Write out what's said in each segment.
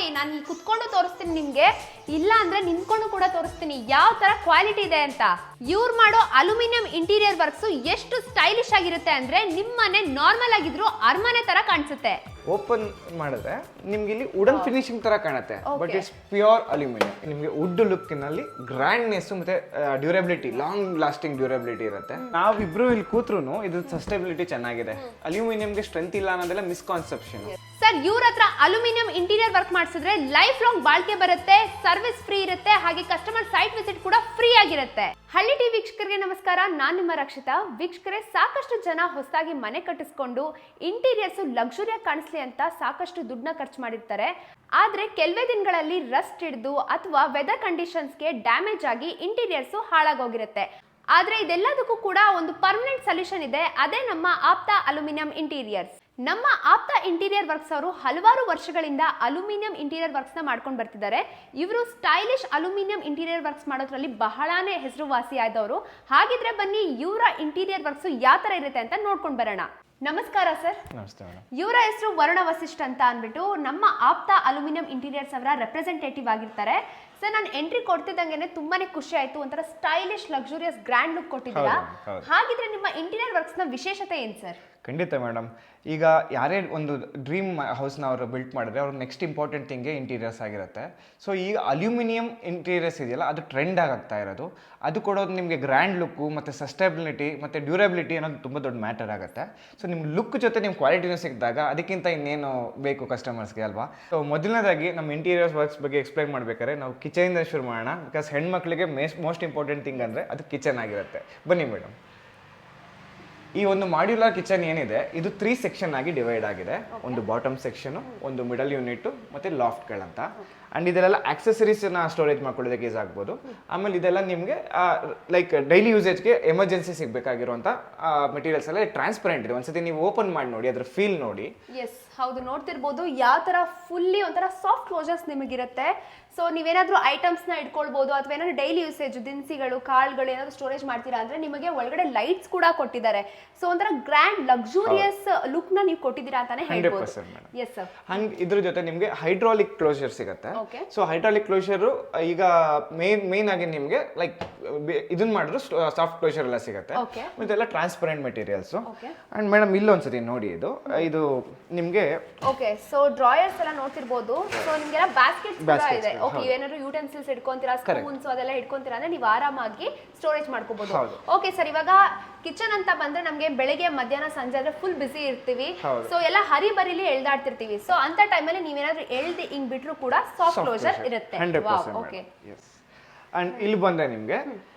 ನೋಡಿ ನಾನು ಇಲ್ಲಿ ಕುತ್ಕೊಂಡು ತೋರಿಸ್ತೀನಿ ನಿಮ್ಗೆ, ಇಲ್ಲ ಅಂದ್ರೆ ನಿಂತ್ಕೊಂಡು ಕೂಡ ತೋರಿಸ್ತೀನಿ ಯಾವ ತರ ಕ್ವಾಲಿಟಿ ಇದೆ ಅಂತ. ಇವ್ರು ಮಾಡೋ ಅಲ್ಯೂಮಿನಿಯಂ ಇಂಟೀರಿಯರ್ ವರ್ಕ್ಸ್ ಎಷ್ಟು ಸ್ಟೈಲಿಶ್ ಆಗಿರುತ್ತೆ ಅಂದ್ರೆ ನಿಮ್ಮನೆ ನಾರ್ಮಲ್ ಆಗಿದ್ರು ಅರಮನೆ ತರ ಕಾಣಿಸುತ್ತೆ. ಓಪನ್ ಮಾಡಿದ್ರೆ ನಿಮ್ಗೆ ಇಲ್ಲಿ ವುಡನ್ ಫಿನಿಶಿಂಗ್ ತರ ಕಾಣುತ್ತೆ, ಬಟ್ ಇಟ್ಸ್ ಪ್ಯೂರ್ ಅಲ್ಯೂಮಿನಿಯಂ. ನಿಮ್ಗೆ ವುಡ್ ಲುಕ್ಕಿನಲ್ಲಿ ಗ್ರ್ಯಾಂಡ್ನೆಸ್ ಮತ್ತೆ ಡ್ಯೂರಬಿಲಿಟಿ, ಲಾಂಗ್ ಲಾಸ್ಟಿಂಗ್ ಡ್ಯೂರಬಿಲಿಟಿ ಇರುತ್ತೆ. ನಾವಿಬ್ರು ಇಲ್ಲಿ ಕೂತ್ರು ಇದು ಸಸ್ಟೈಬಿಲಿಟಿ ಚೆನ್ನಾಗಿದೆ. ಅಲ್ಯೂಮಿನಿಯಂಗೆ ಸ್ಟ್ರೆಂತ್ ಇಲ್ಲ ಅನ್ನೋದೆಲ್ಲ ಮಿಸ್ಕಾನ್ಸೆಪ್ಷನ್. ಸರ್ ಇವ್ರ ಹತ್ರ ಅಲ್ಯೂಮಿನಿಯಂ ಇಂಟೀರಿಯರ್ ವರ್ಕ್ ಮಾಡಿಸಿದ್ರೆ ಲೈಫ್ ಲಾಂಗ್ ಬಾಳ್ಕೆ ಬರುತ್ತೆ, ಸರ್ವಿಸ್ ಫ್ರೀ ಇರುತ್ತೆ, ಹಾಗೆ ಕಸ್ಟಮರ್ ಸೈಟ್ ವಿಸಿಟ್ ಕೂಡ ಫ್ರೀ ಆಗಿರುತ್ತೆ. ಹಳ್ಳಿ ಟಿವಿ ವೀಕ್ಷಕರಿಗೆ ನಮಸ್ಕಾರ, ನಾನು ನಿಮ್ಮ ರಕ್ಷಿತಾ. ವೀಕ್ಷಕರೇ, ಸಾಕಷ್ಟು ಜನ ಹೊಸದಾಗಿ ಮನೆ ಕಟ್ಟಿಸ್ಕೊಂಡು ಇಂಟೀರಿಯರ್ಸ್ ಲಕ್ಸುರಿಯಾಗಿ ಕಾಣಿಸ್ಲಿ ಅಂತ ಸಾಕಷ್ಟು ದುಡ್ಡನ್ನ ಖರ್ಚು ಮಾಡಿರ್ತಾರೆ. ಆದ್ರೆ ಕೆಲವೇ ದಿನಗಳಲ್ಲಿ ರಸ್ಟ್ ಹಿಡಿದು ಅಥವಾ ವೆದರ್ ಕಂಡೀಷನ್ಸ್ಗೆ ಡ್ಯಾಮೇಜ್ ಆಗಿ ಇಂಟೀರಿಯರ್ಸ್ ಹಾಳಾಗೋಗಿರುತ್ತೆ. ಆದ್ರೆ ಇದೆಲ್ಲದಕ್ಕೂ ಕೂಡ ಒಂದು ಪರ್ಮನೆಂಟ್ ಸೊಲ್ಯೂಷನ್ ಇದೆ, ಅದೇ ನಮ್ಮ ಆಪ್ತಾ ಅಲ್ಯೂಮಿನಿಯಂ ಇಂಟೀರಿಯರ್ಸ್. ನಮ್ಮ ಆಪ್ತಾ ಇಂಟೀರಿಯರ್ ವರ್ಕ್ಸ್ ಅವರು ಹಲವಾರು ವರ್ಷಗಳಿಂದ ಅಲ್ಯೂಮಿನಿಯಂ ಇಂಟೀರಿಯರ್ ವರ್ಕ್ಸ್ ನ ಮಾಡ್ಕೊಂಡು ಬರ್ತಿದ್ದಾರೆ. ಇವರು ಸ್ಟೈಲಿಶ್ ಅಲ್ಯೂಮಿನಿಯಂ ಇಂಟೀರಿಯರ್ ವರ್ಕ್ಸ್ ಮಾಡೋದ್ರಲ್ಲಿ ಬಹಳಾನೇ ಹೆಸರುವಾಸಿ ಆದವರು. ಹಾಗಿದ್ರೆ ಬನ್ನಿ ಇವರ ಇಂಟೀರಿಯರ್ ವರ್ಕ್ಸ್ ಯಾವ ತರ ಇರುತ್ತೆ ಅಂತ ನೋಡ್ಕೊಂಡು ಬರೋಣ. ನಮಸ್ಕಾರ ಸರ್. ನಮಸ್ತೆ ಮೇಡಮ್. ಇವರ ಹೆಸರು ವರುಣ ವಸಿಷ್ಠ ಅಂತ ಅಂದ್ಬಿಟ್ಟು ನಮ್ಮ ಆಪ್ತಾ ಅಲ್ಯೂಮಿನಿಯಂ ಇಂಟೀರಿಯರ್ಸ್ ಅವರ ರೆಪ್ರೆಸೆಂಟೇಟಿವ್ ಆಗಿರ್ತಾರೆ. ಸರ್ ನಾನು ಎಂಟ್ರಿ ಕೊಡ್ತಿದ್ದಂಗೆ ತುಂಬಾನೇ ಖುಷಿ ಆಯ್ತು, ಒಂಥರ ಸ್ಟೈಲಿಶ್ ಲಕ್ಸುರಿಯಸ್ ಗ್ರ್ಯಾಂಡ್ ಲುಕ್ ಕೊಟ್ಟಿದ್ದೀರಾ. ಹಾಗಿದ್ರೆ ನಿಮ್ಮ ಇಂಟೀರಿಯರ್ ವರ್ಕ್ಸ್ ನ ವಿಶೇಷತೆ ಏನ್ ಸರ್? ಖಂಡಿತ ಮೇಡಮ್. ಈಗ ಯಾರೇ ಒಂದು ಡ್ರೀಮ್ ಹೌಸ್ನ ಅವರು ಬಿಲ್ಟ್ ಮಾಡಿದ್ರೆ ಅವ್ರ ನೆಕ್ಸ್ಟ್ ಇಂಪಾರ್ಟೆಂಟ್ ಥಿಂಗೇ ಇಂಟೀರಿಯರ್ಸ್ ಆಗಿರುತ್ತೆ. ಸೊ ಈಗ ಅಲ್ಯೂಮಿನಿಯಂ ಇಂಟೀರಿಯರ್ಸ್ ಇದೆಯಲ್ಲ, ಅದು ಟ್ರೆಂಡ್ ಆಗ್ತಾ ಇರೋದು. ಅದು ಕೊಡೋದು ನಿಮಗೆ ಗ್ರ್ಯಾಂಡ್ ಲುಕ್ಕು ಮತ್ತು ಸಸ್ಟೈಬಿಲಿಟಿ ಮತ್ತು ಡ್ಯೂರಬಿಲಿಟಿ ಅನ್ನೋದು ತುಂಬ ದೊಡ್ಡ ಮ್ಯಾಟರ್ ಆಗುತ್ತೆ. ಸೊ ನಿಮ್ಮ ಲುಕ್ ಜೊತೆ ನಿಮ್ಮ ಕ್ವಾಲಿಟಿನೂ ಸಿಕ್ಕಿದಾಗ ಅದಕ್ಕಿಂತ ಇನ್ನೇನು ಬೇಕು ಕಸ್ಟಮರ್ಸ್ಗೆ ಅಲ್ವಾ? ಸೊ ಮೊದಲನೇದಾಗಿ ನಮ್ಮ ಇಂಟೀರಿಯರ್ಸ್ ವರ್ಕ್ಸ್ ಬಗ್ಗೆ ಎಕ್ಸ್ಪ್ಲೈನ್ ಮಾಡಬೇಕಾದ್ರೆ ನಾವು ಕಿಚನಿಂದ ಶುರು ಮಾಡೋಣ. ಬಿಕಾಸ್ ಹೆಣ್ಮಕ್ಳಿಗೆ ಮೋಸ್ಟ್ ಇಂಪಾರ್ಟೆಂಟ್ ಥಿಂಗ್ ಅಂದರೆ ಅದು ಕಿಚನ್ ಆಗಿರುತ್ತೆ. ಬನ್ನಿ ಮೇಡಮ್. ಈ ಒಂದು ಮಾಡ್ಯುಲರ್ ಕಿಚನ್ ಏನಿದೆ ಇದು 3 ಸೆಕ್ಷನ್ ಆಗಿ ಡಿವೈಡ್ ಆಗಿದೆ. ಒಂದು ಬಾಟಮ್ ಸೆಕ್ಷನ್, ಒಂದು ಮಿಡಲ್ ಯೂನಿಟ್ ಮತ್ತೆ ಲಾಫ್ಟ್ಗಳಂತ. ಅಂಡ್ ಇದೆಲ್ಲ ಆಕ್ಸೆಸರೀಸ್ನ ಸ್ಟೋರೇಜ್ ಮಾಡ್ಕೊಳ್ಳೋದಕ್ಕೆ ಯೂಸ್ ಆಗ್ಬೋದು. ಆಮೇಲೆ ಇದೆಲ್ಲ ನಿಮಗೆ ಲೈಕ್ ಡೈಲಿ ಯೂಸೇಜ್ಗೆ ಎಮರ್ಜೆನ್ಸಿ ಸಿಗಬೇಕಾಗಿರುವಂಥ ಮೆಟೀರಿಯಲ್ಸ್ ಎಲ್ಲ ಟ್ರಾನ್ಸ್ಪರೆಂಟ್ ಇದೆ. ಒಂದ್ಸತಿ ನೀವು ಓಪನ್ ಮಾಡಿ ನೋಡಿ, ಅದ್ರ ಫೀಲ್ ನೋಡಿ. ಎಸ್ ಹೌದು, ನೋಡ್ತಿರ್ಬೋದು ಯಾವ ತರ ಫುಲ್ಲಿ ಒಂಥರ ಸಾಫ್ಟ್ ಕ್ಲೋಸರ್ಸ್ ನಿಮಗಿರುತ್ತೆ. ಸೊ ನೀವೇನಾದ್ರೂ ಐಟಮ್ಸ್ ನ ಇಟ್ಕೊಳ್ಬಹುದು, ಅಥವಾ ಏನಾದ್ರು ಡೈಲಿ ಯೂಸೇಜ್ ದಿನಸಿಗಳು, ಕಾಳುಗಳು ಏನಾದ್ರು ಸ್ಟೋರೇಜ್ ಮಾಡ್ತೀರಾ ಅಂದ್ರೆ ನಿಮಗೆ ಒಳಗಡೆ ಲೈಟ್ಸ್ ಕೂಡ ಕೊಟ್ಟಿದ್ದಾರೆ. ಸೊ ಒಂಥರ ಗ್ರ್ಯಾಂಡ್ ಲಕ್ಸುರಿಯಸ್ ಲುಕ್ ನ ನೀವು ಕೊಟ್ಟಿದ್ದೀರಾ ಅಂತಾನೆ ಹೇಳ್ಬೋದು. Yes sir. ಹಂಗೆ ಇದ್ರ ಜೊತೆ ನಿಮಗೆ ಹೈಡ್ರಾಲಿಕ್ ಕ್ಲೋಸರ್ ಸಿಗುತ್ತೆ. ಸೊ ಹೈಡ್ರಾಲಿಕ್ ಕ್ಲೋಸರ್ ಈಗ ಮೇನ್ ಆಗಿ ನಿಮಗೆ ಲೈಕ್ ಇದನ್ನ ಮಾಡಿದ್ರು ಸಾಫ್ಟ್ ಕ್ಲೋಸರ್ ಎಲ್ಲ ಸಿಗುತ್ತೆ. ಇದೆಲ್ಲ ಟ್ರಾನ್ಸ್ಪರೆಂಟ್ ಮೆಟೀರಿಯಲ್ಸ್. ಅಂಡ್ ಮೇಡಮ್ ಇಲ್ಲೊಂದ್ಸತಿ ನೋಡಿ, ಇದು ನಿಮಗೆ ಓಕೆ. ಸೊ ಡ್ರಾಯರ್ಸ್ ಎಲ್ಲ ನೋಡ್ತಿರ್ಬೋದು. ಸೊ ನಿಮ್ಗೆಲ್ಲ ಬಾಸ್ಕೆಟ್ಸ್ ಕೂಡ ಇದೆ. ಓಕೆ, ಏನಾದ್ರು ಯೂಟೆನ್ಸಿಲ್ಸ್ ಇಟ್ಕೊಂತೀರಾ, ಸ್ಪೂನ್ಸ್ ಅದೆಲ್ಲ ಇಟ್ಕೊಂತೀರಾ ಅಂದ್ರೆ ನೀವು ಆರಾಮಾಗಿ ಸ್ಟೋರೇಜ್ ಮಾಡ್ಕೋಬಹುದು. ಓಕೆ ಸರ್, ಇವಾಗ ಕಿಚನ್ ಅಂತ ಬಂದ್ರೆ ನಮ್ಗೆ ಬೆಳಗ್ಗೆ ಮಧ್ಯಾಹ್ನ ಸಂಜೆ ಆದ್ರೆ ಫುಲ್ ಬಿಸಿ ಇರ್ತೀವಿ. ಸೊ ಎಲ್ಲ ಹರಿ ಬರಿಲಿ ಎಳ್ದಾಡ್ತಿರ್ತೀವಿ. ಸೊ ಅಂತ ಟೈಮಲ್ಲಿ ನೀವೇನಾದ್ರೂ ಎಳ್ದು ಹಿಂಗ್ ಬಿಟ್ರು ಕೂಡ ಸಾಫ್ಟ್ ಕ್ಲೋಸರ್ ಇರುತ್ತೆ. ಓಕೆ. ಅಂಡ್ ಇಲ್ಲಿ ಬಂದ್ರೆ ನಿಮ್ಗೆ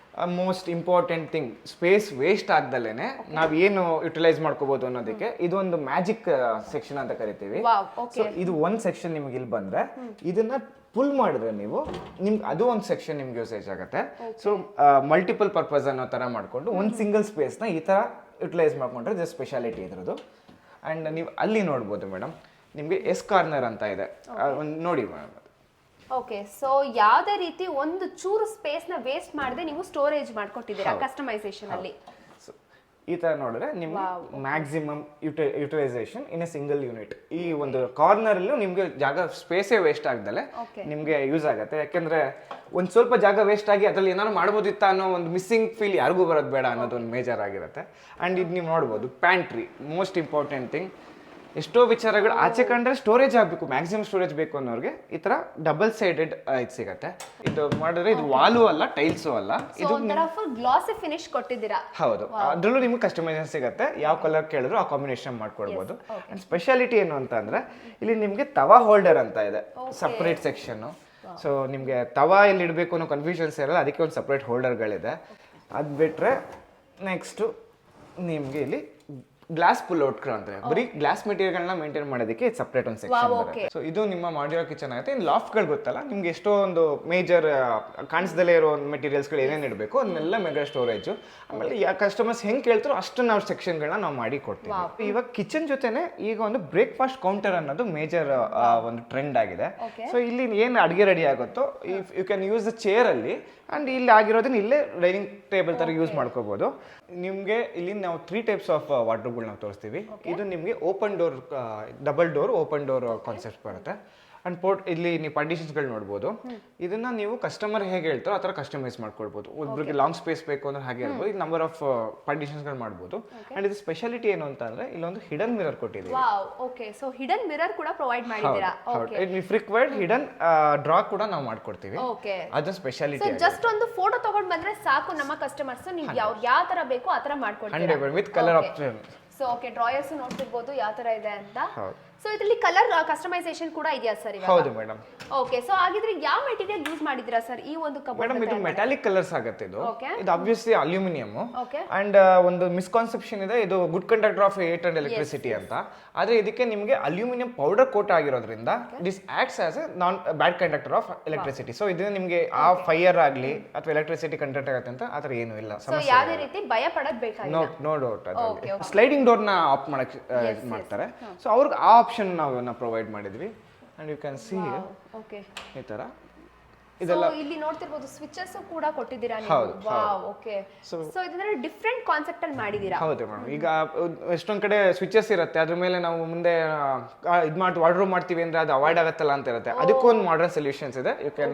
most important thing, space waste ಆಗ್ದಲೇನೆ ನಾವ್ ಏನು ಯುಟಿಲೈಸ್ ಮಾಡ್ಕೋಬಹುದು ಅನ್ನೋದಕ್ಕೆ ಇದೊಂದು ಮ್ಯಾಜಿಕ್ ಸೆಕ್ಷನ್ ಅಂತ ಕರಿತೀವಿ. ಸೊ ಇದು ಒಂದ್ ಸೆಕ್ಷನ್ ನಿಮ್ಗೆ ಇಲ್ಲಿ ಬಂದ್ರೆ ಇದನ್ನ ಫುಲ್ ಮಾಡಿದ್ರೆ ನೀವು ನಿಮ್ಗೆ ಅದು ಒಂದು ಸೆಕ್ಷನ್ ನಿಮ್ಗೆ ಯೂಸೇಜ್ ಆಗುತ್ತೆ. ಸೊ ಮಲ್ಟಿಪಲ್ ಪರ್ಪಸ್ ಅನ್ನೋ ತರ ಮಾಡ್ಕೊಂಡು ಒಂದು ಸಿಂಗಲ್ ಸ್ಪೇಸ್ನ ಈ ತರ ಯುಟಿಲೈಸ್ ಮಾಡ್ಕೊಂಡ್ರೆ ಇದು ಸ್ಪೆಷಾಲಿಟಿ ಇದ್ರದ್ದು. ಅಂಡ್ ನೀವು ಅಲ್ಲಿ ನೋಡ್ಬೋದು ಮೇಡಮ್, ನಿಮ್ಗೆ ಎಸ್ ಕಾರ್ನರ್ ಅಂತ ಇದೆ, ನೋಡಿ ಮೇಡಮ್. ಓಕೆ. ಸೊ ಯಾವುದೇ ರೀತಿ ಒಂದು ಚೂರು ಸ್ಪೇಸ್ ನ ವೇಸ್ಟ್ ಮಾಡದೆ ನೀವು ಸ್ಟೋರೇಜ್ ಮಾಡ್ಕೊಟ್ಟಿದ್ದೀರಾ ಕಸ್ಟಮೈಸೇಷನ್ ಅಲ್ಲಿ. ಈ ತರ ನೋಡಿದ್ರೆ ನಿಮ್ಗೆ maximum utilisation in a single unit. ಈ ಒಂದು ಕಾರ್ನರ್ ಅಲ್ಲೂ ನಿಮ್ಗೆ ಜಾಗ ಸ್ಪೇಸೇ ವೇಸ್ಟ್ ಆಗ್ದಲೆ ನಿಮ್ಗೆ ಯೂಸ್ ಆಗುತ್ತೆ. ಯಾಕಂದ್ರೆ ಒಂದ್ ಸ್ವಲ್ಪ ಜಾಗ ವೇಸ್ಟ್ ಆಗಿ ಅದ್ರಲ್ಲಿ ಏನಾದ್ರು ಮಾಡ್ಬೋದಿತ್ತ ಅನ್ನೋ ಒಂದು ಮಿಸ್ಸಿಂಗ್ ಫೀಲ್ ಯಾರಿಗೂ ಬರೋದು ಬೇಡ ಅನ್ನೋದು ಒಂದು ಮೇಜರ್ ಆಗಿರುತ್ತೆ. ಅಂಡ್ ಇದು ನೀವು ನೋಡ್ಬೋದು ಪ್ಯಾಂಟ್ರಿ, ಮೋಸ್ಟ್ ಇಂಪಾರ್ಟೆಂಟ್ ಥಿಂಗ್. ಎಷ್ಟೋ ವಿಚಾರಗಳು ಆಚೆ ಕಂಡ್ರೆ ಸ್ಟೋರೇಜ್ ಆಗಬೇಕು, ಮ್ಯಾಕ್ಸಿಮಮ್ ಸ್ಟೋರೇಜ್ ಬೇಕು ಅನ್ನೋರಿಗೆ ಈ ತರ ಡಬಲ್ ಸೈಡೆಡ್ ಇದು ಸಿಗುತ್ತೆ. ಇದು ಮಾಡಿದ್ರೆ ಇದು ವಾಲು ಅಲ್ಲ, ಟೈಲ್ಸು ಅಲ್ಲ, ಇದು ಫುಲ್ ಗ್ಲಾಸಿ ಫಿನಿಶ್ ಕೊಟ್ಟಿದ್ದೀರಾ. ಹೌದು, ಅದ್ರಲ್ಲೂ ನಿಮ್ಗೆ ಕಸ್ಟಮೈಸೇಷನ್ ಸಿಗುತ್ತೆ. ಯಾವ ಕಲರ್ ಕೇಳಿದ್ರು ಆ ಕಾಂಬಿನೇಷನ್ ಮಾಡ್ಕೊಳ್ಬಹುದು. ಅಂಡ್ ಸ್ಪೆಷಾಲಿಟಿ ಏನು ಅಂತ ಅಂದ್ರೆ ಇಲ್ಲಿ ನಿಮ್ಗೆ ತವಾ ಹೋಲ್ಡರ್ ಅಂತ ಇದೆ, ಸಪ್ರೇಟ್ ಸೆಕ್ಷನ್. ಸೊ ನಿಮ್ಗೆ ತವಾ ಎಲ್ಲಿ ಇಡಬೇಕು ಅನ್ನೋ ಕನ್ಫ್ಯೂಷನ್ಸ್ ಇರಲ್ಲ, ಅದಕ್ಕೆ ಒಂದು ಸಪ್ರೇಟ್ ಹೋಲ್ಡರ್ಗಳಿದೆ. ಅದು ಬಿಟ್ರೆ ನೆಕ್ಸ್ಟ್ ನಿಮ್ಗೆ ಇಲ್ಲಿ ಗ್ಲಾಸ್ ಪುಲ್ ಔಟ್ ಅಂತಾರೆ, ಬರೀ ಗ್ಲಾಸ್ ಮೆಟೀರಿಯಲ್ಗಳನ್ನ ಮೇಂಟೈನ್ ಮಾಡೋದಕ್ಕೆ ಸಪ್ರೇಟ್ ಒಂದು ಸೆಕ್ಷನ್ ಬರುತ್ತೆ. ಸೊ ಇದು ನಿಮ್ಮ ಮಾಡ್ಯುಲರ್ ಕಿಚನ್ ಆಗುತ್ತೆ. ಇನ್ನು ಲಾಫ್ಟ್ಗಳು ಗೊತ್ತಲ್ಲ ನಿಮ್ಗೆ, ಎಷ್ಟೋ ಒಂದು ಮೇಜರ್ ಕಾಣಿಸ್ದಲ್ಲೇ ಇರೋ ಮೆಟೀರಿಯಲ್ಸ್ಗಳು ಏನೇನು ಇಡಬೇಕು ಅದನ್ನೆಲ್ಲ ಮೆಗಾ ಸ್ಟೋರೇಜ್. ಆಮೇಲೆ ಕಸ್ಟಮರ್ಸ್ ಹೆಂಗೆ ಕೇಳ್ತಾರೋ ಅಷ್ಟು ನಾವು ಸೆಕ್ಷನ್ಗಳನ್ನ ನಾವು ಮಾಡಿ ಕೊಡ್ತೀವಿ. ಇವಾಗ ಕಿಚನ್ ಜೊತೆನೆ ಈಗ ಒಂದು ಬ್ರೇಕ್ಫಾಸ್ಟ್ ಕೌಂಟರ್ ಅನ್ನೋದು ಮೇಜರ್ ಒಂದು ಟ್ರೆಂಡ್ ಆಗಿದೆ. ಸೊ ಇಲ್ಲಿ ಏನು ಅಡುಗೆ ರೆಡಿ ಆಗುತ್ತೋ you can use the chair ಅಲ್ಲಿ, ಅಂಡ್ ಇಲ್ಲಿ ಆಗಿರೋದನ್ನ ಇಲ್ಲೇ ಡೈನಿಂಗ್ ಟೇಬಲ್ ತರ ಯೂಸ್ ಮಾಡ್ಕೋಬಹುದು. ನಿಮ್ಗೆ ಇಲ್ಲಿ ನಾವು 3 ಟೈಪ್ಸ್ ಆಫ್ ವಾರ್ಡ್ರೋಬ್ಗಳು ನಾವು ತೋರಿಸ್ತೀವಿ. ಇದು ನಿಮ್ಗೆ open door, double door open door concept ಬರುತ್ತೆ. ಅಂಡ್ ಇಲ್ಲಿ ನೀವು ಪಾರ್ಟಿಷನ್ಸ್ಗಳು ನೋಡ್ಬೋದು. ಇದನ್ನ ನೀವು ಕಸ್ಟಮರ್ ಹೇಗೆ ಹೇಳ್ತಾರೋ ಆ ಥರ ಕಸ್ಟಮೈಸ್ ಮಾಡ್ಕೊಳ್ಬೋದು. ಒಬ್ರಿಗೆ ಲಾಂಗ್ ಸ್ಪೇಸ್ ಬೇಕು ಅಂದ್ರೆ ಹಾಗೆ ಹೇಳ್ಬೋದು. ಇದು ನಂಬರ್ ಆಫ್ ಪಾರ್ಟಿಷನ್ಸ್ಗಳು ಮಾಡ್ಬೋದು. ಅಂಡ್ ಇದು ಸ್ಪೆಷಾಲಿಟಿ ಏನು ಅಂತ ಅಂದ್ರೆ ಇಲ್ಲೊಂದು ಹಿಡನ್ ಮಿರರ್ ಕೊಟ್ಟಿದ್ದೀವಿ. ಓಕೆ, ಸೊ ಹಿಡನ್ ಮಿರರ್ ಕೂಡ ಪ್ರೊವೈಡ್ ಮಾಡಿದ್ದೀರಾ. ಇಫ್ ರಿಕ್ವೈರ್ಡ್ ಹಿಡನ್ ಡ್ರಾ ಕೂಡ ನಾವು ಮಾಡ್ಕೊಡ್ತೀವಿ. ಓಕೆ, ಅದು ಸ್ಪೆಷಾಲಿಟಿ. ಜಸ್ಟ್ ಒಂದು ಫೋಟೋ ತಗೊಂಡ್ ಬಂದ್ರೆ ಸಾಕು ನಮ್ಮ ಕಸ್ಟಮರ್ಸ್, ನೀವು ಯಾವ ತರ ಬೇಕೋ ಆ ತರ ಮಾಡ್ಕೊಡ್ತೀರಾ. 100% with colour option. So okay, drawers ನೋಡ್ತಿರ್ಬೋದು ಯಾವ ತರ ಇದೆ ಅಂತ. ಸೊ ಇದರಲ್ಲಿ ಕಲರ್ ಕಸ್ಟಮೈಸೇಷನ್ ಕೂಡ ಇದೆಯಾ ಸರ್ ಇವಾಗ? ಹೌದು ಮೇಡಮ್. ಓಕೆ, ಸೊ ಹಾಗಿದ್ರೆ ಯಾವ ಮೆಟೀರಿಯಲ್ ಯೂಸ್ ಮಾಡಿದಿರಾ ಸರ್ ಈ ಒಂದು ಕಬೋರ್ಡ್? ಮೇಡಮ್ ಇದು ಮೆಟಾಲಿಕ್ ಕಲರ್ಸ್ ಆಗುತ್ತೆ. ಇದು ಆಬ್ವಿಯಸ್ಲಿ ಅಲ್ಯೂಮಿನಿಯಂ. ಅಂಡ್ ಒಂದು ಮಿಸ್ಕಾನ್ಸೆಪ್ಷನ್ ಇದೆ, ಇದು good conductor of eight and electricity ಅಂತ. ಆದ್ರೆ ಇದಕ್ಕೆ ನಿಮಗೆ ಅಲ್ಯೂಮಿನಿಯಂ ಪೌಡರ್ ಕೋಟ್ ಆಗಿರೋದ್ರಿಂದ this acts as A non bad conductor of electricity. So ಇದನ್ನ ನಿಮಗೆ ಆ ಫೈರ್ ಆಗಲಿ ಅಥವಾ ಎಲೆಕ್ಟ್ರಿಸಿಟಿ ಕಂಡಕ್ಟ್ ಆಗುತ್ತೆ ಅಂತ ಆತರ ಏನು ಇಲ್ಲ. ಸೊ ಯಾವುದೇ ರೀತಿ ಭಯ ಪಡೋದು ಬೇಕಾಗಿಲ್ಲ. No doubt. ಸ್ಲೈಡಿಂಗ್ ಡೋರ್ ನ ಆಫ್ ಮಾಡಕ್ಕೆ ಮಾಡ್ತಾರೆ. ಸೊ ಅವ್ರಿಗೆ ಆ ಆಪ್ಷನ್ ನಾವು ಪ್ರೊವೈಡ್ ಮಾಡಿದ್ವಿ. And you can see okay ಈ ತರ ಇದೆಲ್ಲ ಇಲ್ಲಿ ನೋಡ್ತಿರ್ಬೋದು. ಸ್ವಿಚಸ್ ಕೂಡ ಕೊಟ್ಟಿದ್ದೀರಾ ನೀವು. Wow, okay. ಸೊ ಇದನ್ನ ಡಿಫರೆಂಟ್ ಕಾನ್ಸೆಪ್ಟ್ ಅಲ್ಲಿ ಮಾಡಿದೀರಾ. ಹೌದು ಮೇಡಮ್. ಈಗ ಎಷ್ಟೊಂದ್ ಕಡೆ ಸ್ವಿಚಸ್ ಇರುತ್ತೆ, ಅದ್ರ ಮೇಲೆ ನಾವು ಮುಂದೆ ಇದು ಮಾಡಿ ವಾರ್ಡ್ರೋಬ್ ಮಾಡ್ತೀವಿ ಅಂದ್ರೆ ಅದು ಅವಾಯ್ಡ್ ಆಗುತ್ತಲ್ಲ ಅಂತ ಇರುತ್ತೆ. ಅದಕ್ಕೂ ಒಂದು ಮಾಡರ್ನ್ ಸೊಲ್ಯೂಷನ್ಸ್ ಇದೆ. You can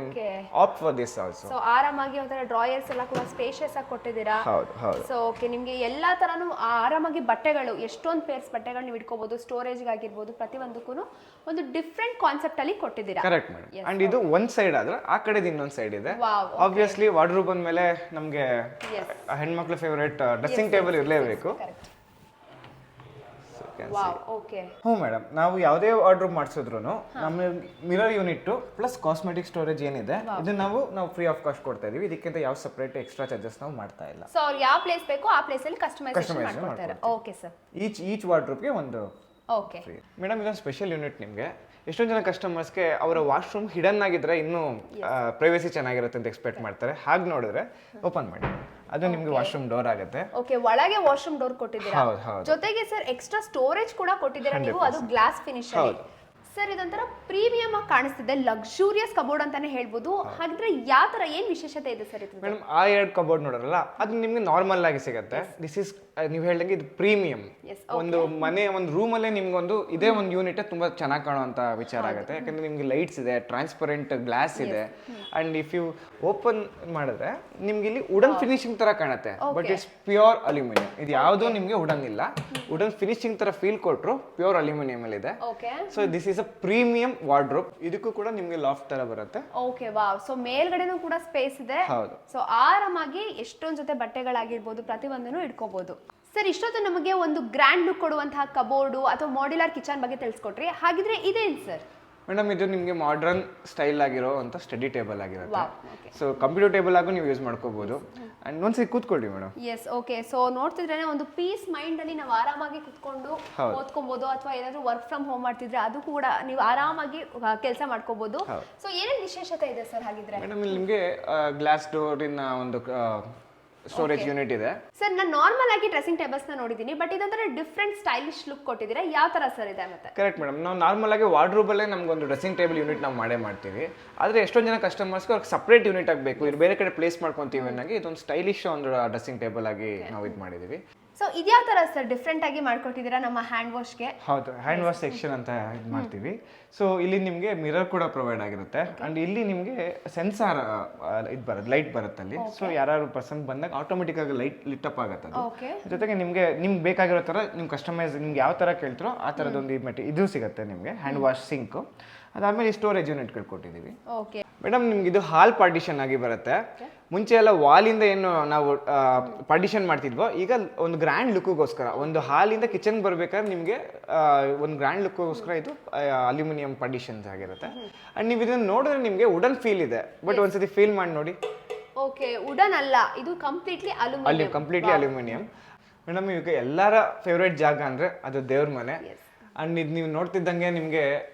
opt for this also. So ಆರಾಮಾಗಿ ಒಂಥರ ಡ್ರಾಯರ್ಸ್ ಎಲ್ಲ ಕೂಡ ಸ್ಪೇಷಿಯಸ್ ಆಗಿ ಕೊಟ್ಟಿದ್ದೀರಾ. ಹೌದು. ಸೊ ಓಕೆ, ನಿಮಗೆ ಎಲ್ಲಾ ತರನು ಆರಾಮಾಗಿ ಬಟ್ಟೆಗಳು ಎಷ್ಟೊಂದು ಪೇರ್ಸ್ ಬಟ್ಟೆಗಳು ನೀವು ಇಟ್ಕೋಬಹುದು. ಸ್ಟೋರೇಜ್ ಆಗಿರ್ಬೋದು, ಪ್ರತಿಯೊಂದಕ್ಕೂ ಒಂದು ಡಿಫರೆಂಟ್ ಕಾನ್ಸೆಪ್ಟ್ ಅಲ್ಲಿ ಕೊಟ್ಟಿದ್ದೀರಾ. Correct madam. ಅಂಡ್ ಇದು ಒಂದ್ ಸೈಡ್ ಆದ್ರೆ ಆ ಕಡೆ ಇನ್ನೊಂದ್ ಸೈಡ್ ಇದೆ. ಆಬ್ವಿಯಸ್ಲಿ ವಾರ್ಡ್ರೋಬ್ ಅಂದ್ಮೇಲೆ ನಮ್ಗೆ ಹೆಣ್ಮಕ್ಳ ಫೇವರೇಟ್ ಡ್ರೆಸ್ಸಿಂಗ್ ಟೇಬಲ್ ಇರಲೇಬೇಕು. ಹ್ಞೂ ಮೇಡಮ್, ನಾವು ಯಾವುದೇ ವಾರ್ಡ್ರೋಬ್ ಮಾಡಿಸಿದ್ರು ನಮ್ಮ mirror unit plus cosmetic storage ಏನಿದೆ ಇದನ್ನ ನಾವು ಫ್ರೀ ಆಫ್ ಕಾಸ್ಟ್ ಕೊಡ್ತಾ ಇದೀವಿ. ಇದಕ್ಕಿಂತ ಯಾವ ಸಪರೇಟ್ ಎಕ್ಸ್ಟ್ರಾ ಚಾರ್ಜಸ್ ನಾವು ಮಾಡ್ತಾ ಇಲ್ಲ. ಸೊ ಯಾವ ಪ್ಲೇಸ್ ಬೇಕೋ ಆ ಪ್ಲೇಸ್ ಅಲ್ಲಿ ಕಸ್ಟಮೈಸೇಷನ್ ಮಾಡ್ಕೊಡ್ತಾರೆ. Okay sir. ಈಚ್ ವಾರ್ಡ್ರೋಬ್ಗೆ ಒಂದು ಓಕೆ ಮೇಡಮ್. ಇದೊಂದು ಸ್ಪೆಷಲ್ ಯೂನಿಟ್. ನಿಮಗೆ ಎಷ್ಟೊಂದು ಜನ ಕಸ್ಟಮರ್ಸ್ಗೆ ಅವರ ವಾಶ್ರೂಮ್ ಹಿಡನ್ ಆಗಿದ್ರೆ ಇನ್ನೂ ಪ್ರೈವಸಿ ಚೆನ್ನಾಗಿರುತ್ತೆ ಅಂತ ಎಕ್ಸ್ಪೆಕ್ಟ್ ಮಾಡ್ತಾರೆ. ಹಾಗೆ ನೋಡಿದ್ರೆ ಓಪನ್ ಮಾಡಿ ಅದು ನಿಮ್ಗೆ ವಾಶ್ರೂಮ್ ಡೋರ್ ಆಗುತ್ತೆ. ಓಕೆ, ಒಳಗೆ ವಾಶ್ರೂಮ್ ಡೋರ್ ಕೊಟ್ಟಿದ್ದೀರಾ. ಜೊತೆಗೆ ಸರ್ ಎಕ್ಸ್ಟ್ರಾ ಸ್ಟೋರೇಜ್ ಕೂಡ ಕೊಟ್ಟಿದ್ದೀರಾ ನೀವು, ಅದು ಗ್ಲಾಸ್ ಫಿನಿಶ್ ಅಲ್ಲಿ. ಸರ್ ಇದೊಂಥರ ಪ್ರೀಮಿಯಂ ಆಗಿ ಕಾಣಿಸ್ತಿದೆ, ಲಕ್ಸುರಿಯಸ್ ಕಬೋರ್ಡ್ ಅಂತಾನೆ ಹೇಳ್ಬೋದು. ಹಾಗಿದ್ರೆ ಯಾವ ತರ ಏನ್ ವಿಶೇಷತೆ ಇದೆ ಸರ್ ಇದು? ಮೇಡಮ್ ಆ ಎರಡು ಕಬೋರ್ಡ್ ನೋಡೋರಲ್ಲ, ಅದು ನಿಮ್ಗೆ ನಾರ್ಮಲ್ ಆಗಿ ಸಿಗುತ್ತೆ. ದಿಸ್ ಇಸ್ ನೀವು ಹೇಳ್ದಂಗೆ ಇದು ಪ್ರೀಮಿಯಂ. ಒಂದು ಮನೆ ಒಂದು ರೂಮ್ ಅಲ್ಲೇ ನಿಮ್ಗೊಂದು ಇದೇ ಒಂದು ಯೂನಿಟ್ ತುಂಬಾ ಚೆನ್ನಾಗಿ ಕಾಣುವಂತ ವಿಚಾರ ಆಗುತ್ತೆ. ಯಾಕಂದ್ರೆ ನಿಮ್ಗೆ ಲೈಟ್ಸ್ ಇದೆ, ಟ್ರಾನ್ಸ್ಪರೆಂಟ್ ಗ್ಲಾಸ್ ಇದೆ. ಅಂಡ್ ಇಫ್ ಯು ಓಪನ್ ಮಾಡಿದ್ರೆ ನಿಮ್ಗೆ ಇಲ್ಲಿ ವುಡನ್ ಫಿನಿಶಿಂಗ್ ತರ ಕಾಣುತ್ತೆ, ಬಟ್ ಇಟ್ಸ್ ಪ್ಯೂರ್ ಅಲ್ಯೂಮಿನಿಯಂ. ಇದು ಯಾವುದೋ ನಿಮ್ಗೆ ವುಡನ್ ಇಲ್ಲ, ವುಡನ್ ಫಿನಿಶಿಂಗ್ ತರ ಫೀಲ್ ಕೊಟ್ರು ಪ್ಯೂರ್ ಅಲ್ಯೂಮಿನಿಯಂ ಅಲ್ಲಿ ಇದೆ. So this is a premium wardrobe. ಇದಕ್ಕೂ ಕೂಡ ನಿಮ್ಗೆ ಲಾಫ್ಟ್ ತರ ಬರುತ್ತೆ. Okay, wow. ಸೊ ಮೇಲ್ಗಡೆನೂ ಕೂಡ ಸ್ಪೇಸ್ ಇದೆ. ಹೌದು. ಸೊ ಆರಾಮಾಗಿ ಎಷ್ಟೊಂದು ಜೊತೆ ಬಟ್ಟೆಗಳಾಗಿರ್ಬೋದು ಪ್ರತಿಯೊಂದನ್ನು ಇಟ್ಕೋಬಹುದು. ಸರ್ ಇಷ್ಟೊತ್ತು ನಮಗೆ ಒಂದು ಗ್ರ್ಯಾಂಡ್ ಲುಕ್ ಕೊಡುವಂತಹ ಕಬೋರ್ಡು ಅಥವಾ ಮಾಡ್ಯುಲರ್ ಕಿಚನ್ ಬಗ್ಗೆ ತಿಳಿಸ್ಕೊಟ್ರಿ. ಹಾಗಿದ್ರೆ ಇದೇನು ಸರ್? ಮೇಡಮ್ ಇದು ನಿಮಗೆ ಮಾಡರ್ನ್ ಸ್ಟೈಲ್ ಆಗಿರೋ ಅಂತ ಸ್ಟಡಿ ಟೇಬಲ್ ಆಗಿರುತ್ತೆ. ಸೊ ಕಂಪ್ಯೂಟರ್ ಟೇಬಲ್ ಆಗು ನೀವು ಯೂಸ್ ಮಾಡ್ಕೋಬಹುದು. ಅಂಡ್ ಒಂದ್ಸರಿ ಕೂತ್ಕೊಳ್ಳಿ ಮೇಡಮ್. S, okay. ಸೊ ನೋಡ್ತಿದ್ರೆ ಒಂದು ಪೀಸ್ ಮೈಂಡ್ ಅಲ್ಲಿ ನಾವು ಆರಾಮಾಗಿ ಕೂತ್ಕೊಂಡು ಓದ್ಕೊಬಹುದು, ಅಥವಾ ಏನಾದ್ರು ವರ್ಕ್ ಫ್ರಮ್ ಹೋಮ್ ಮಾಡ್ತಿದ್ರೆ ಅದು ಕೂಡ ನೀವು ಆರಾಮಾಗಿ ಕೆಲಸ ಮಾಡ್ಕೋಬಹುದು. ಸೊ ಏನೇನು ವಿಶೇಷತೆ ಇದೆ ಸರ್ ಹಾಗಿದ್ರೆ? ಮೇಡಮ್ ಇಲ್ಲಿ ನಿಮಗೆ ಗ್ಲಾಸ್ ಡೋರ್ ಇನ ಒಂದು ಸ್ಟೋರೇಜ್ ಯೂನಿಟ್ ಇದೆ. ಸರ್ ನಾನು ನಾರ್ಮಲ್ ಆಗಿ ಡ್ರೆಸ್ಸಿಂಗ್ ಟೇಬಲ್ಸ್ ನ ನೋಡಿದೀನಿ, ಬಟ್ ಇದೊಂಥರ ಡಿಫರೆಂಟ್ ಸ್ಟೈಲಿಶ್ ಲುಕ್ ಕೊಟ್ಟಿದ್ದೀರಾ. ಯಾವ ತರ ಸರ್ ಇದೆ ಮತ್ತೆ? Correct madam. ನಾವು ನಾರ್ಮಲ್ ಆಗಿ ವಾರ್ಡ್ರೋಬ್ ಅಲ್ಲೇ ನಮ್ಗೊಂದು ಡ್ರೆಸ್ಸಿಂಗ್ ಟೇಬಲ್ ಯೂನಿಟ್ ನಾವು ಮಾಡೇ ಮಾಡ್ತೀವಿ. ಆದ್ರೆ ಎಷ್ಟೊಂದು ಜನ ಕಸ್ಟಮರ್ಸ್ಗೆ ಅವ್ರಿಗೆ ಸಪರೇಟ್ ಯೂನಿಟ್ ಆಗಬೇಕು, ಇದು ಬೇರೆ ಕಡೆ ಪ್ಲೇಸ್ ಮಾಡ್ಕೊಂತೀವಿ ಅನ್ನೋಂಗೆ ಇದೊಂದು ಸ್ಟೈಲಿಶ್ ಒಂದು ಡ್ರೆಸ್ಸಿಂಗ್ ಟೇಬಲ್ ಆಗಿ ನಾವು ಇದು ಮಾಡಿದೀವಿ. ಸೊ ಇದ್ಯಾವ ತರ ಸರ್ ಡಿಫ್ರೆಂಟ್ ಆಗಿ ಮಾಡ್ಕೊಟ್ಟಿದ್ದೀರಾ ನಮ್ಮ ಹ್ಯಾಂಡ್ ವಾಶ್ಗೆ? ಹೌದು, ಹ್ಯಾಂಡ್ ವಾಶ್ ಸೆಕ್ಷನ್ ಅಂತ ಇದು ಮಾಡ್ತೀವಿ. ಸೊ ಇಲ್ಲಿ ನಿಮಗೆ ಮಿರರ್ ಕೂಡ ಪ್ರೊವೈಡ್ ಆಗಿರುತ್ತೆ. ಅಂಡ್ ಇಲ್ಲಿ ನಿಮಗೆ ಸೆನ್ಸಾರ್ ಇದು ಬರುತ್ತೆ, ಲೈಟ್ ಬರುತ್ತೆ ಅಲ್ಲಿ. ಸೊ ಯಾರು ಪರ್ಸನ್ ಬಂದಾಗ ಆಟೋಮೆಟಿಕ್ ಆಗಿ ಲೈಟ್ ಲಿಟ್ ಅಪ್ ಆಗುತ್ತೆ ಅದು. ಜೊತೆಗೆ ನಿಮ್ಗೆ ಬೇಕಾಗಿರೋ ತರ ನಿಮ್ ಕಸ್ಟಮೈಸ್ ನಿಮ್ಗೆ ಯಾವ ತರ ಕೇಳ್ತಾರೋ ಆ ತರದೊಂದು ಇದು ಸಿಗುತ್ತೆ ನಿಮ್ಗೆ. ಹ್ಯಾಂಡ್ ವಾಶ್ ಸಿಂಕ್, ಅದಾದ್ಮೇಲೆ ಸ್ಟೋರೇಜ್ ಯೂನಿಟ್ಗಳು ಕೊಟ್ಟಿದ್ದೀವಿ. ಮೇಡಮ್ ನಿಮ್ಗೆ ಇದು ಹಾಲ್ ಪಾರ್ಟಿಷನ್ ಆಗಿ ಬರುತ್ತೆ. ಮುಂಚೆ ಎಲ್ಲ ವಾಲಿಂದ ಏನು ನಾವು ಪಾರ್ಟಿಷನ್ ಮಾಡ್ತಿದ್ವೋ, ಈಗ ಒಂದು ಗ್ರ್ಯಾಂಡ್ ಲುಕ್ಗೋಸ್ಕರ ಒಂದು ಹಾಲಿಂದ ಕಿಚನ್ ಬರ್ಬೇಕಾದ್ರೆ ನಿಮಗೆ ಒಂದು ಗ್ರ್ಯಾಂಡ್ ಲುಕ್ಗೋಸ್ಕರ ಇದು ಅಲ್ಯೂಮಿನಿಯಂ ಪಾರ್ಟಿಷನ್ಸ್ ಆಗಿರುತ್ತೆ. ಅಂಡ್ ನೀವು ಇದನ್ನ ನೋಡಿದ್ರೆ ನಿಮಗೆ ವುಡನ್ ಫೀಲ್ ಇದೆ, ಬಟ್ ಒಂದ್ಸತಿ ಫೀಲ್ ಮಾಡಿ ನೋಡಿ. ಓಕೆ, ವುಡನ್ ಅಲ್ಲ, ಇದು completely aluminium. Completely aluminium. Madam ಈಗ ಎಲ್ಲರ ಫೇವ್ರೇಟ್ ಜಾಗ ಅಂದ್ರೆ ಅದು ದೇವ್ರ ಮನೆ. ಅಂಡ್ ಇದು ನೀವು ನೋಡ್ತಿದ್ದಂಗೆ ನಿಮಗೆ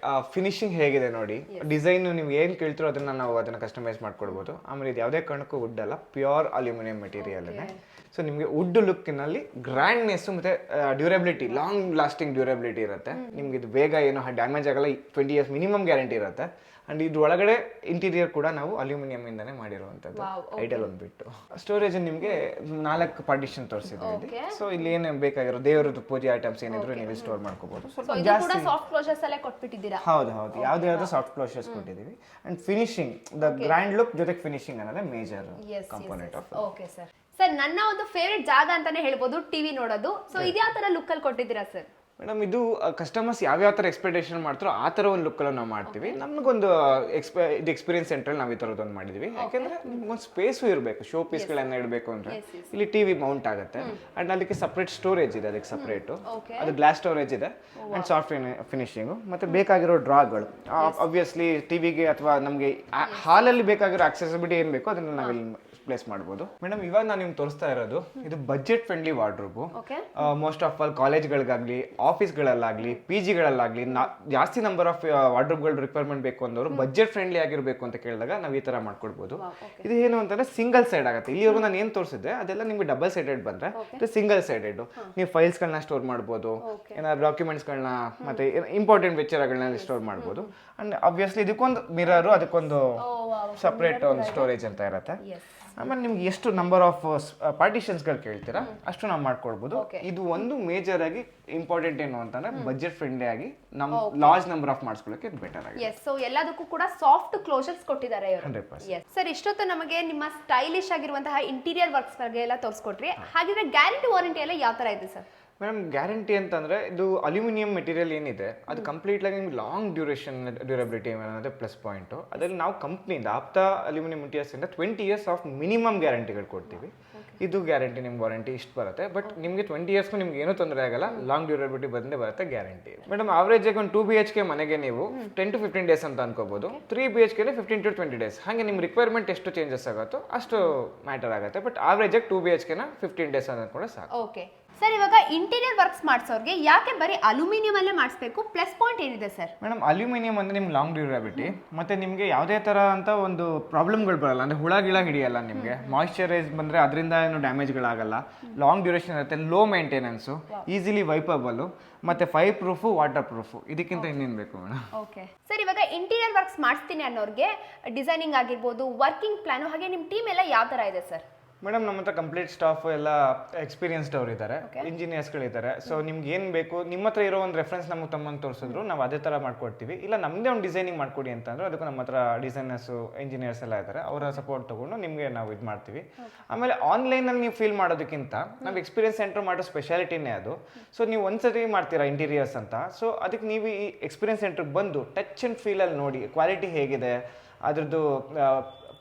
ಫಿನಿಶಿಂಗ್ ಹೇಗಿದೆ ನೋಡಿ, ಡಿಸೈನ್ ನೀವು ಏನು ಕೇಳ್ತಿರೋ ಅದನ್ನ ಕಸ್ಟಮೈಸ್ ಮಾಡ್ಕೊಡ್ಬೋದು. ಆಮೇಲೆ ಇದು ಯಾವುದೇ ಕಾರಣಕ್ಕೂ ವುಡ್ ಅಲ್ಲ, ಪ್ಯೂರ್ ಅಲ್ಯೂಮಿನಿಯಂ ಮೆಟೀರಿಯಲ್. ಸೊ ನಿಮಗೆ ವುಡ್ ಲುಕ್ಕಿನಲ್ಲಿ ಗ್ರ್ಯಾಂಡ್ನೆಸ್ ಮತ್ತೆ ಡ್ಯೂರಬಿಲಿಟಿ, ಲಾಂಗ್ ಲಾಸ್ಟಿಂಗ್ ಡ್ಯೂರಬಿಲಿಟಿ ಇರುತ್ತೆ. ನಿಮ್ಗೆ ಇದು ಬೇಗ ಏನು ಡ್ಯಾಮೇಜ್ ಆಗಲ್ಲ. 20 years ಮಿನಿಮಮ್ ಗ್ಯಾರಂಟಿ ಇರುತ್ತೆ. ಅಂಡ್ ಇದ್ರ ಒಳಗಡೆ ಇಂಟೀರಿಯರ್ ಕೂಡ ನಾವು ಅಲ್ಯೂಮಿನಿಯಂ ಇಂದಾನೆ ಮಾಡಿರುವಂತದ್ದು ಐಡಲ್ ಒಂದು ಬಿಟ್ಟು. ಸ್ಟೋರೇಜ್ ನಿಮಗೆ 4 ಪಾರ್ಟಿಷನ್ ತೋರಿಸಿದ್ದೀವಿ. ಸೊ ಇಲ್ಲಿ ಏನು ಬೇಕಾಗಿರೋ ದೇವರದ್ದು ಪೂಜೆ ಐಟಮ್ಸ್ ಏನಿದ್ರು ನೀವು ಸ್ಟೋರ್ ಮಾಡ್ಕೋಬಹುದು. ಸ್ವಲ್ಪ ಜಾಸ್ತಿ ಸಾಫ್ಟ್ ಕ್ಲೋಸರ್ಸ್ ಎಲ್ಲ ಕೊಟ್ಬಿಟ್ಟಿದ್ದೀರಾ. ಹೌದು ಯಾವ್ದು ಸಾಫ್ಟ್ ಕ್ಲೋಸರ್ಸ್ ಕೊಟ್ಟಿದ್ದೀವಿ. And finishing the grand look ಜೊತೆಗೆ ಫಿನಿಶಿಂಗ್ ಅನ್ನೋದೇ major component of. Okay sir. Sir ನನ್ನ ಒಂದು ಫೇವರೇಟ್ ಜಾಗ ಅಂತಾನೆ ಹೇಳ್ಬೋದು ಟಿವಿ ನೋಡೋದು. ಸೊ ಇದ್ಯಾವ ತರ ಲುಕ್ ಅಲ್ಲಿ ಕೊಟ್ಟಿದ್ದೀರಾ ಸರ್? ಮೇಡಮ್ ಇದು ಕಸ್ಟಮರ್ಸ್ ಯಾವ್ಯಾವ ಥರ ಎಕ್ಸ್ಪೆಕ್ಟೇಷನ್ ಮಾಡ್ತಾರೋ ಆ ಥರ ಒಂದು ಲುಕ್ಕಲ್ಲಿ ನಾವು ಮಾಡ್ತೀವಿ. ನಮಗೊಂದು ಇದು ಎಕ್ಸ್ಪೀರಿಯನ್ಸ್ ಸೆಂಟ್ರಲ್ಲಿ ನಾವು ಈ ಥರದ್ದೊಂದು ಮಾಡಿದ್ವಿ. ಯಾಕೆಂದ್ರೆ ನಿಮ್ಗೊಂದು ಸ್ಪೇಸು ಇರಬೇಕು, ಶೋ ಪೀಸ್ಗಳನ್ನ ಇಡಬೇಕು ಅಂದ್ರೆ ಇಲ್ಲಿ ಟಿವಿ ಮೌಂಟ್ ಆಗುತ್ತೆ. ಅಂಡ್ ಅದಕ್ಕೆ ಸಪ್ರೇಟ್ ಸ್ಟೋರೇಜ್ ಇದೆ, ಅದಕ್ಕೆ ಸಪ್ರೇಟು ಅದು ಗ್ಲಾಸ್ ಸ್ಟೋರೇಜ್ ಇದೆ ಅಂಡ್ ಸಾಫ್ಟ್ ಫಿನಿಶಿಂಗು. ಮತ್ತೆ ಬೇಕಾಗಿರೋ ಡ್ರಾಗಳು ಆಬ್ವಿಯಸ್ಲಿ ಟಿವಿಗೆ ಅಥವಾ ನಮಗೆ ಹಾಲಲ್ಲಿ ಬೇಕಾಗಿರೋ ಆಕ್ಸೆಸಿಬಿಲಿಟಿ ಏನು ಬೇಕೋ ಅದನ್ನ ನಾವಿಲ್ಲಿ ಪ್ಲೇಸ್ ಮಾಡ್ಬೋದು. ಮೇಡಮ್ ಇವಾಗ ನಾನು ನಿಮ್ಗೆ ತೋರಿಸ್ತಾ ಇರೋದು ಇದು budget friendly wardrobe. Most of all ಕಾಲೇಜ್ಗಳಿಗಾಗಲಿ ಆಫೀಸ್ಗಳಲ್ಲಾಗಲಿ PGಗಳಲ್ಲಾಗಲಿ ಜಾಸ್ತಿ ನಂಬರ್ ಆಫ್ ವಾರ್ಡ್ರೋಬ್ಗಳು ರಿಕ್ವೈರ್ಮೆಂಟ್ ಬೇಕು ಅಂದವರು ಬಜೆಟ್ ಫ್ರೆಂಡ್ಲಿ ಆಗಿರಬೇಕು ಅಂತ ಕೇಳಿದಾಗ ನಾವು ಈ ತರ ಮಾಡ್ಕೊಡ್ಬೋದು. ಇದು ಏನು ಅಂತಂದ್ರೆ ಸಿಂಗಲ್ ಸೈಡ್ ಆಗುತ್ತೆ. ಇಲ್ಲಿವರೆಗೂ ನಾನು ಏನು ತೋರಿಸಿದ್ದೆ ಅದೆಲ್ಲ ನಿಮ್ಗೆ ಡಬಲ್ ಸೈಡೆಡ್ ಬಂದ್ರೆ ಇದು ಸಿಂಗಲ್ ಸೈಡೆಡ್. ನೀವು ಫೈಲ್ಸ್ಗಳನ್ನ ಸ್ಟೋರ್ ಮಾಡ್ಬೋದು, ಏನಾದ್ರು ಡಾಕ್ಯುಮೆಂಟ್ಸ್ಗಳನ್ನ ಮತ್ತೆ ಇಂಪಾರ್ಟೆಂಟ್ ವಿಚಾರಗಳನ್ನ ಸ್ಟೋರ್ ಮಾಡ್ಬೋದು. ಅಂಡ್ ಆಬ್ವಿಯಸ್ಲಿ ಇದಕ್ಕೊಂದು ಮಿರರು, ಅದಕ್ಕೊಂದು ಸಪ್ರೇಟ್ ಒಂದು ಸ್ಟೋರೇಜ್ ಅಂತ ಇರುತ್ತೆ. ಆಮೇಲೆ ನಿಮ್ಗೆ ಎಷ್ಟು ನಂಬರ್ ಆಫ್ ಪಾರ್ಟಿಷನ್ಸ್ಗಳು ಕೇಳ್ತೀರಾ ಅಷ್ಟು ನಾವು ಮಾಡ್ಕೊಡ್ಬೋದು. ಇದು ಒಂದು ಮೇಜರ್ ಆಗಿ ಇಂಪಾರ್ಟೆಂಟ್ ಏನು ಅಂತಂದ್ರೆ ಬಜೆಟ್ ಫ್ರೆಂಡ್ಲಿ ಆಗಿ ನಮ್ಮ ಲಾರ್ಜ್ ನಂಬರ್ ಆಫ್ ಮಾಡಿಸ್ಕೊಳ್ಳೋಕೆ ಇದು ಬೆಟರ್ ಆಗಿದೆ. ಸೊ ಎಲ್ಲದಕ್ಕೂ ಕೂಡ ಸಾಫ್ಟ್ ಕ್ಲೋಸರ್ಸ್ ಕೊಟ್ಟಿದ್ದಾರೆ ಇವರು. 100%. ಸರ್ ಇಷ್ಟೊತ್ತು ನಮಗೆ ನಿಮ್ಮ ಸ್ಟೈಲಿಶ್ ಆಗಿರುವಂತಹ ಇಂಟೀರಿಯರ್ ವರ್ಕ್ಸ್ ಬಗ್ಗೆ ಎಲ್ಲ ತೋರಿಸ್ಕೊಟ್ರಿ. ಹಾಗಿದ್ರೆ ಗ್ಯಾರಂಟಿ ವಾರಂಟಿ ಎಲ್ಲ ಯಾವ ತರ ಇದೆ ಸರ್? ಮೇಡಮ್ ಗ್ಯಾರಂಟಿ ಅಂತಂದರೆ ಇದು ಅಲ್ಯೂಮಿನಿಯಂ ಮೆಟೀರಿಯಲ್ ಏನಿದೆ ಅದು ಕಂಪ್ಲೀಟ್ಲಾಗಿ ನಿಮ್ಗೆ ಲಾಂಗ್ ಡ್ಯೂರಬಿಲಿಟಿ ಅನ್ನೋದೇ ಪ್ಲಸ್ ಪಾಯಿಂಟು. ಅದರಲ್ಲಿ ನಾವು ಕಂಪ್ನಿಯಿಂದ ಆಪ್ತಾ ಅಲ್ಯೂಮಿನಿಯಂ ಮೆಟೀರಿಯಲ್ಸಿಂದ 20 years ಆಫ್ ಮಿನಿಮಮ್ ಗ್ಯಾರಂಟಿಗಳು ಕೊಡ್ತೀವಿ. ಇದು ಗ್ಯಾರಂಟಿ ನಿಮ್ಗೆ ವಾರಂಟಿ ಇಷ್ಟು ಬರುತ್ತೆ. ಬಟ್ ನಿಮಗೆ 20 yearsಗೂ ನಿಮ್ಗೆ ಏನೂ ತೊಂದರೆ ಆಗಲ್ಲ, ಲಾಂಗ್ ಡ್ಯೂರಬಿಲಿಟಿ ಬಂದೇ ಬರುತ್ತೆ, ಗ್ಯಾರಂಟಿ. ಮೇಡಮ್ ಆವ್ರೇಜ್ ಆಗಿ ಒಂದು 2 BHK ಮನೆಗೆ ನೀವು 10 to 15 days ಅಂತ ಅನ್ಕೋಬಹುದು. 3 BHKಲಿ 15 to 20 days. ಹಾಗೆ ನಿಮ್ಮ ರಿಕ್ವೈರ್ಮೆಂಟ್ ಎಷ್ಟು ಚೇಂಜಸ್ ಆಗುತ್ತೋ ಅಷ್ಟು ಮ್ಯಾಟರ್ ಆಗುತ್ತೆ. ಬಟ್ ಆವ್ರೇಜ್ ಆಗಿ 2 BHKನ 15 days ಅನ್ಕೊಂಡ್ರೆ ಸಾಕು. ಓಕೆ ಸರ್, ಇವಾಗ ಇಂಟೀರಿಯರ್ ವರ್ಕ್ಸ್ ಮಾಡಿಸೋರಿಗೆ ಯಾಕೆ ಬರೀ ಅಲ್ಯೂಮಿನಿಯಂ ಅಲ್ಲೇ ಮಾಡಿಸ್ಬೇಕು? ಪ್ಲಸ್ ಪಾಯಿಂಟ್ ಏನಿದೆ ಸರ್? ಮೇಡಮ್ ಅಲ್ಯೂಮಿನಿಯಂ ಅಂದ್ರೆ ನಿಮ್ಗೆ ಲಾಂಗ್ ಡ್ಯೂರಬಿಲಿಟಿ ಮತ್ತೆ ನಿಮಗೆ ಯಾವುದೇ ತರ ಅಂತ ಒಂದು ಪ್ರಾಬ್ಲಮ್ಗಳು ಬರಲ್ಲ. ಅಂದ್ರೆ ಹುಳ ಗಿಳ ಹಿಡಿಯಲ್ಲ, ನಿಮಗೆ ಮಾಯಿಶ್ಚರೈಸ್ ಬಂದ್ರೆ ಅದರಿಂದ ಏನು ಡ್ಯಾಮೇಜ್ಗಳಾಗಲ್ಲ, ಲಾಂಗ್ ಡ್ಯೂರೇಷನ್ ಇರುತ್ತೆ, ಲೋ ಮೇಂಟೆನೆನ್ಸು, ಈಸಿಲಿ ವೈಪಬಲ್ ಮತ್ತೆ ಫೈರ್ ಪ್ರೂಫ್, ವಾಟರ್ ಪ್ರೂಫ್. ಇದಕ್ಕಿಂತ ಇನ್ನೇನು ಬೇಕು ಮೇಡಮ್? ಓಕೆ ಸರ್, ಇವಾಗ ಇಂಟೀರಿಯರ್ ವರ್ಕ್ಸ್ ಮಾಡಿಸ್ತೀನಿ ಅನ್ನೋರಿಗೆ ಡಿಸೈನಿಂಗ್ ಆಗಿರ್ಬೋದು, ವರ್ಕಿಂಗ್ ಪ್ಲಾನು, ಹಾಗೆ ನಿಮ್ಮ ಟೀಮ್ ಎಲ್ಲ ಯಾವ ತರ ಇದೆ ಸರ್? ಮೇಡಮ್ ನಮ್ಮ ಹತ್ರ ಕಂಪ್ಲೀಟ್ ಸ್ಟಾಫ್ ಎಲ್ಲ ಎಕ್ಸ್ಪೀರಿಯನ್ಸ್ಡ್ ಅವ್ರು ಇದ್ದಾರೆ, ಇಂಜಿನಿಯರ್ಸ್ಗಳಿದ್ದಾರೆ. ಸೊ ನಿಮ್ಗೆ ಏನು ಬೇಕು ನಿಮ್ಮ ಹತ್ರ ಇರೋ ಒಂದು ರೆಫರೆನ್ಸ್ ನಮಗೆ ತಮ್ಮನ್ನು ತೋರಿಸಿದ್ರು ನಾವು ಅದೇ ಥರ ಮಾಡ್ಕೊಡ್ತೀವಿ. ಇಲ್ಲ ನಮ್ಮದೇ ಒಂದು ಡಿಸೈನಿಂಗ್ ಮಾಡ್ಕೊಡಿ ಅಂತಂದ್ರೆ ಅದಕ್ಕೂ ನಮ್ಮ ಹತ್ರ ಡಿಸೈನರ್ಸು ಇಂಜಿನಿಯರ್ಸ್ ಎಲ್ಲ ಇದ್ದಾರೆ, ಅವರ ಸಪೋರ್ಟ್ ತೊಗೊಂಡು ನಿಮಗೆ ನಾವು ಇದು ಮಾಡ್ತೀವಿ. ಆಮೇಲೆ ಆನ್ಲೈನಲ್ಲಿ ನೀವು ಫೀಲ್ ಮಾಡೋದಕ್ಕಿಂತ ನಾವು ಎಕ್ಸ್ಪೀರಿಯನ್ಸ್ ಸೆಂಟರ್ ಮಾಡೋ ಸ್ಪೆಷಾಲಿಟಿನೇ ಅದು. ಸೊ ನೀವು ಒಂದ್ಸತಿ ಮಾಡ್ತೀರಾ ಇಂಟೀರಿಯರ್ಸ್ ಅಂತ, ಸೊ ಅದಕ್ಕೆ ನೀವು ಈ ಎಕ್ಸ್ಪೀರಿಯನ್ಸ್ ಸೆಂಟ್ರಿಗೆ ಬಂದು ಟಚ್ ಆ್ಯಂಡ್ ಫೀಲಲ್ಲಿ ನೋಡಿ ಕ್ವಾಲಿಟಿ ಹೇಗಿದೆ, ಅದ್ರದ್ದು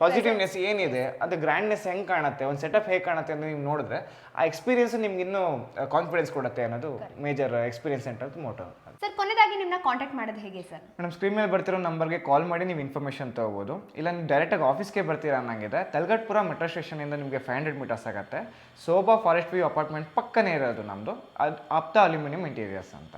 ಪಾಸಿಟಿವ್ನೆಸ್ ಏನಿದೆ, ಅದು ಗ್ರ್ಯಾಂಡ್ನೆಸ್ ಹೆಂಗೆ ಕಾಣುತ್ತೆ, ಒಂದು ಸೆಟಪ್ ಹೇಗೆ ಕಾಣುತ್ತೆ ಅಂತ ನೀವು ನೋಡಿದ್ರೆ ಆ ಎಕ್ಸ್ಪೀರಿಯನ್ಸ್ ನಿಮ್ಗೆ ಇನ್ನೂ ಕಾನ್ಫಿಡೆನ್ಸ್ ಕೊಡುತ್ತೆ ಅನ್ನೋದು major experience centre motto. Sir ಕೊನೆಯದಾಗಿ ನಿಮ್ಮನ್ನ ಕಾಂಟ್ಯಾಕ್ಟ್ ಮಾಡೋದು ಹೇಗೆ ಸರ್? ಮೇಡಮ್ ಸ್ಕ್ರೀನ್ ಮೇಲೆ ಬರ್ತಿರೋ ನಂಬರ್ಗೆ ಕಾಲ್ ಮಾಡಿ ನೀವು ಇನ್ಫಾರ್ಮೇಷನ್ ತೊಗೋಬೋದು. ಇಲ್ಲ ನೀವು ಡೈರೆಕ್ಟಾಗಿ ಆಫೀಸ್ಗೆ ಬರ್ತೀರಾ ಅನ್ನಂಗಿದೆ, ತಲಗಟ್ಪುರ ಮೆಟ್ರೋ ಸ್ಟೇಷನಿಂದ ನಿಮಗೆ 500 meters ಆಗುತ್ತೆ. ಸೋಬಾ ಫಾರೆಸ್ಟ್ ವ್ಯೂ ಅಪಾರ್ಟ್ಮೆಂಟ್ ಪಕ್ಕನೇ ಇರೋದು ನಮ್ಮದು, ಅದು ಆಪ್ತಾ ಅಲ್ಯೂಮಿನಿಯಂ ಇಂಟೀರಿಯರ್ಸ್ ಅಂತ.